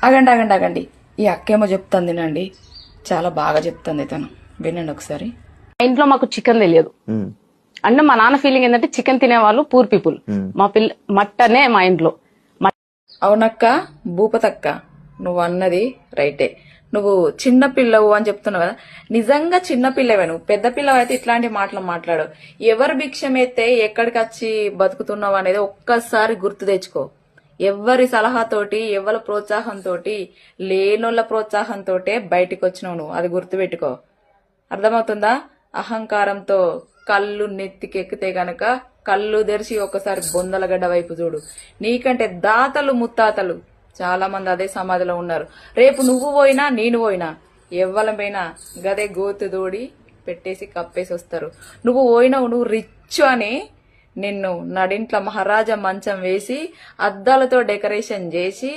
ఆగండి ఆగండి ఆగండి, ఈ అక్కేమో చెప్తుంది నండి, చాలా బాగా చెప్తుంది తను, వినండి ఒకసారి. మా ఇంట్లో మాకు చికెన్ తెలియదు అంటే మా నాన్న ఫీలింగ్ ఏంటంటే చికెన్ తినేవాళ్ళు పూర్ పీపుల్. మా మట్టనే మా ఇంట్లో. అవునక్క, భూపతక్క, నువ్వు అన్నది రైటే. నువ్వు చిన్న పిల్లవు అని చెప్తున్నావు కదా, నిజంగా చిన్న పిల్లవే. నువ్వు పెద్ద పిల్లవు అయితే ఇట్లాంటి మాటలు మాట్లాడు. ఎవరు భిక్షమైతే ఎక్కడికి వచ్చి బతుకుతున్నావు అనేది ఒక్కసారి గుర్తు తెచ్చుకో. ఎవరి సలహాతోటి, ఎవరి ప్రోత్సాహంతో, లేనోళ్ళ ప్రోత్సాహంతో బయటికి వచ్చినావు నువ్వు, అది గుర్తుపెట్టుకో. అర్థమవుతుందా? అహంకారంతో కళ్ళు నెత్తికెక్కితే గనక కళ్ళు తెరిచి ఒకసారి బొందలగడ్డ వైపు చూడు. నీకంటే దాతలు ముత్తాతలు చాలా మంది అదే సమాధిలో ఉన్నారు. రేపు నువ్వు పోయినా నేను పోయినా ఎవ్వలం పోయినా గదే గోతు దోడి పెట్టేసి కప్పేసి వస్తారు. నువ్వు పోయినావు, నువ్వు రిచ్ అని నిన్ను నడింట్ల మహారాజా మంచం వేసి అద్దాలతో డెకరేషన్ చేసి